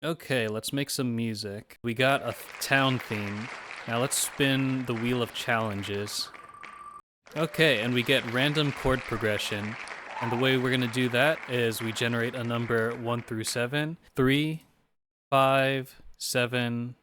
Okay, let's make some music. We got a town theme. Now let's spin the wheel of challenges. Okay, and we get random chord progression. And the way we're gonna do that is we generate a number 1 through 7. 3, 5, 7,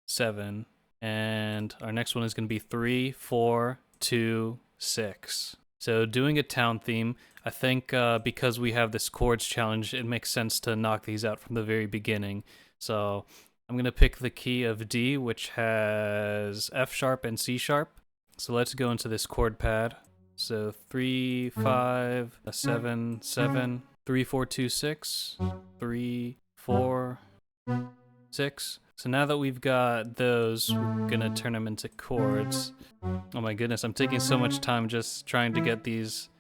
7. And our next one is gonna be 3, 4, 2, 6. So doing a town theme, I think because we have this chords challenge, it makes sense to knock these out from the very beginning. So I'm gonna pick the key of D, which has F sharp and C sharp. So let's go into this chord pad. So 3, 5, 7, 7, 3, 4, 2, 6, 3, 4, 6. So now that we've got those, we're gonna turn them into chords. Oh my goodness, I'm taking so much time just trying to get these.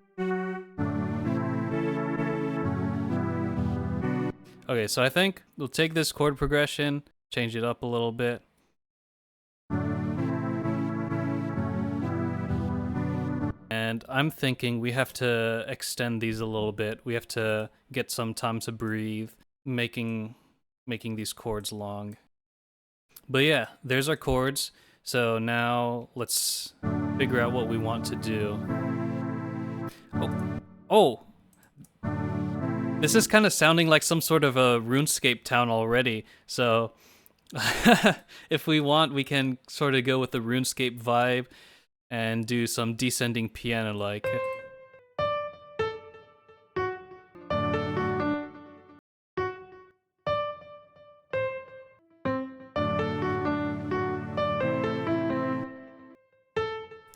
Okay, so I think we'll take this chord progression, change it up a little bit. And I'm thinking we have to extend these a little bit. We have to get some time to breathe, making these chords long. But yeah, there's our chords. So now let's figure out what we want to do. Oh! This is kind of sounding like some sort of a RuneScape town already. So if we want, we can sort of go with the RuneScape vibe and do some descending piano like.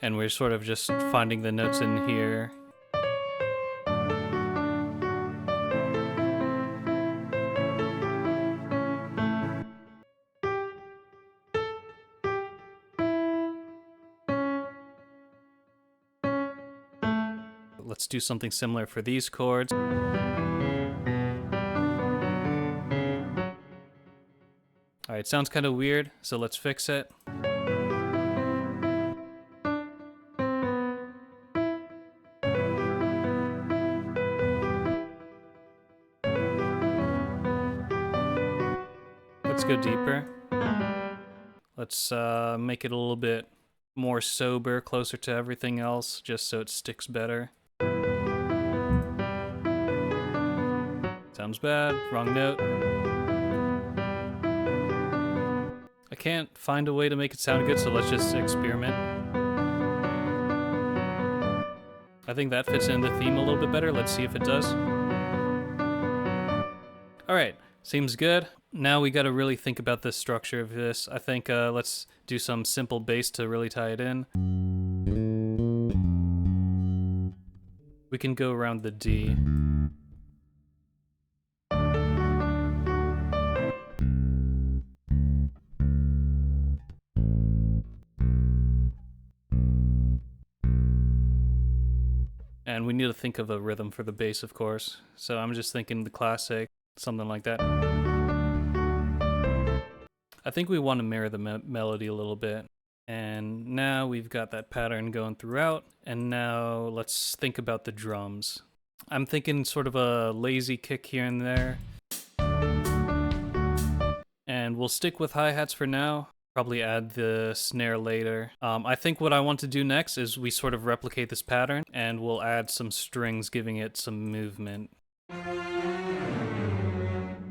And we're sort of just finding the notes in here. Let's do something similar for these chords. Alright, sounds kind of weird, so let's fix it. Let's go deeper. Let's make it a little bit more sober, closer to everything else, just so it sticks better. Sounds bad, wrong note. I can't find a way to make it sound good, so let's just experiment. I think that fits in the theme a little bit better. Let's see if it does. Alright, seems good. Now we gotta really think about the structure of this. I think let's do some simple bass to really tie it in. We can go around the D. And we need to think of a rhythm for the bass, of course. So I'm just thinking the classic, something like that. I think we want to mirror the melody a little bit. And now we've got that pattern going throughout. And now let's think about the drums. I'm thinking sort of a lazy kick here and there. And we'll stick with hi-hats for now. Probably add the snare later. I think what I want to do next is we sort of replicate this pattern and we'll add some strings, giving it some movement.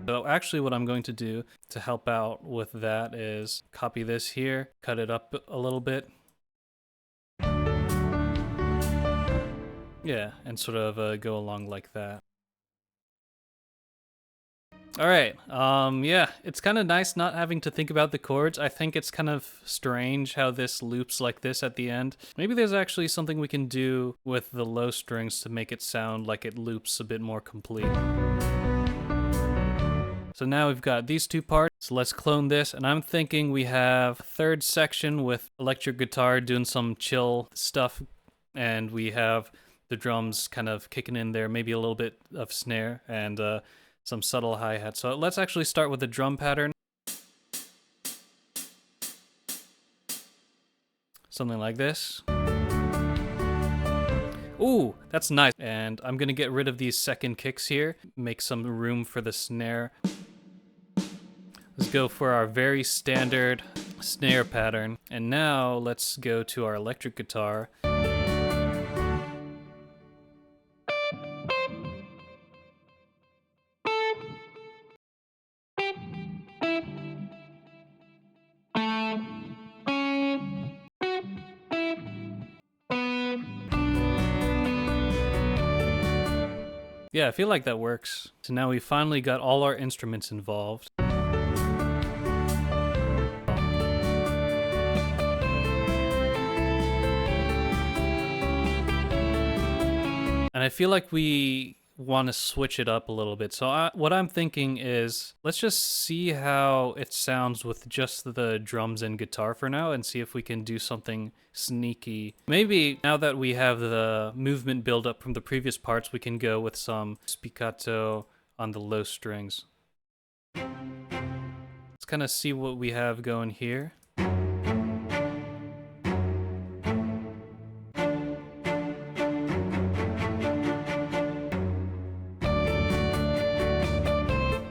So actually what I'm going to do to help out with that is copy this here, cut it up a little bit. Yeah, and sort of go along like that. Alright, yeah, it's kind of nice not having to think about the chords. I think it's kind of strange how this loops like this at the end. Maybe there's actually something we can do with the low strings to make it sound like it loops a bit more complete. So now we've got these two parts, so let's clone this, and I'm thinking we have a third section with electric guitar doing some chill stuff, and we have the drums kind of kicking in there, maybe a little bit of snare, and some subtle hi-hat. So let's actually start with the drum pattern. Something like this. Ooh, that's nice. And I'm gonna get rid of these second kicks here, make some room for the snare. Let's go for our very standard snare pattern. And now let's go to our electric guitar. Yeah, I feel like that works. So now we finally got all our instruments involved. And I feel like we want to switch it up a little bit. So what I'm thinking is, let's just see how it sounds with just the drums and guitar for now and see if we can do something sneaky. Maybe now that we have the movement build up from the previous parts, we can go with some spiccato on the low strings. Let's kind of see what we have going here.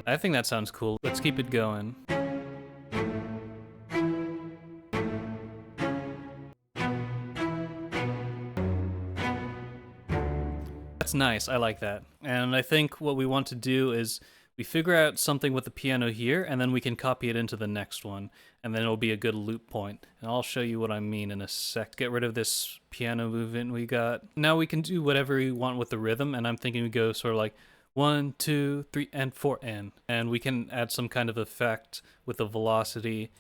I think that sounds cool. Let's keep it going. That's nice, I like that. And I think what we want to do is we figure out something with the piano here, and then we can copy it into the next one, and then it'll be a good loop point. And I'll show you what I mean in a sec. Get rid of this piano movement we got. Now we can do whatever we want with the rhythm, and I'm thinking we go sort of like 1, 2, 3, and 4, and we can add some kind of effect with the velocity.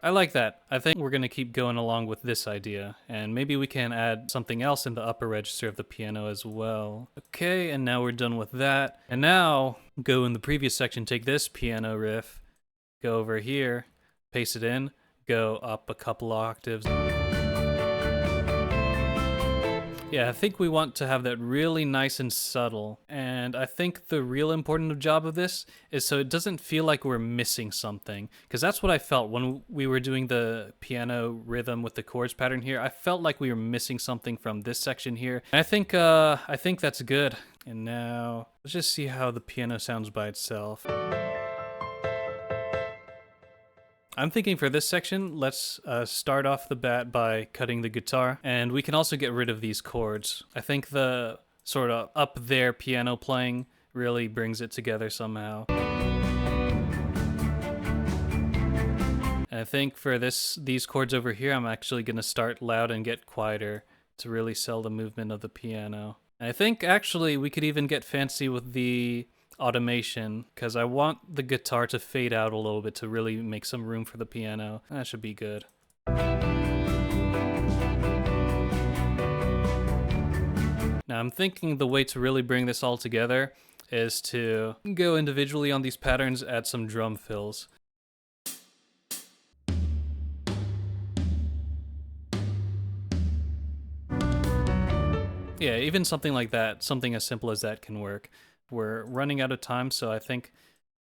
I like that. I think we're gonna keep going along with this idea, and maybe we can add something else in the upper register of the piano as well. Okay, and now we're done with that. And now, go in the previous section, take this piano riff, go over here, paste it in, go up a couple octaves. Yeah, I think we want to have that really nice and subtle. And I think the real important job of this is so it doesn't feel like we're missing something. Because that's what I felt when we were doing the piano rhythm with the chords pattern here. I felt like we were missing something from this section here. And I think that's good. And now, let's just see how the piano sounds by itself. I'm thinking for this section, let's start off the bat by cutting the guitar, and we can also get rid of these chords. I think the sort of up there piano playing really brings it together somehow. And I think for these chords over here, I'm actually going to start loud and get quieter to really sell the movement of the piano. And I think actually we could even get fancy with the automation, because I want the guitar to fade out a little bit to really make some room for the piano. That should be good. Now I'm thinking the way to really bring this all together is to go individually on these patterns, add some drum fills. Yeah, even something like that, something as simple as that can work. We're running out of time, so I think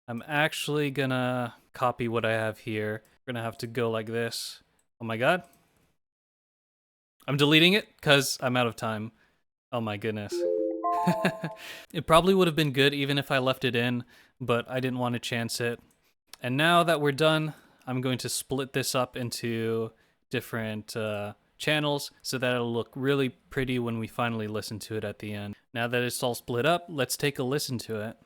I'm actually gonna copy what I have here. We're gonna have to go like this. Oh my god. I'm deleting it because I'm out of time. Oh my goodness. It probably would have been good even if I left it in, but I didn't want to chance it. And now that we're done, I'm going to split this up into different channels so that it'll look really pretty when we finally listen to it at the end. Now that it's all split up, let's take a listen to it.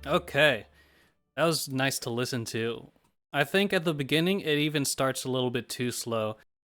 Okay, that was nice to listen to. I think at the beginning it even starts a little bit too slow.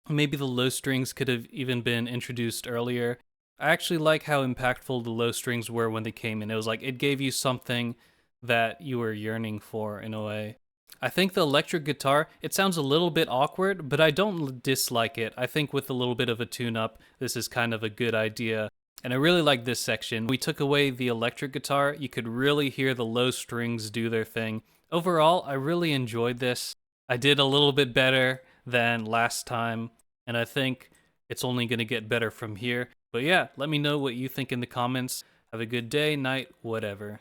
Maybe the low strings could have even been introduced earlier. I actually like how impactful the low strings were when they came in. It was like it gave you something that you were yearning for in a way. I think the electric guitar, it sounds a little bit awkward, but I don't dislike it. I think with a little bit of a tune up, this is kind of a good idea. And I really like this section. We took away the electric guitar. You could really hear the low strings do their thing. Overall, I really enjoyed this. I did a little bit better than last time, and I think it's only going to get better from here. But yeah, let me know what you think in the comments. Have a good day, night, whatever.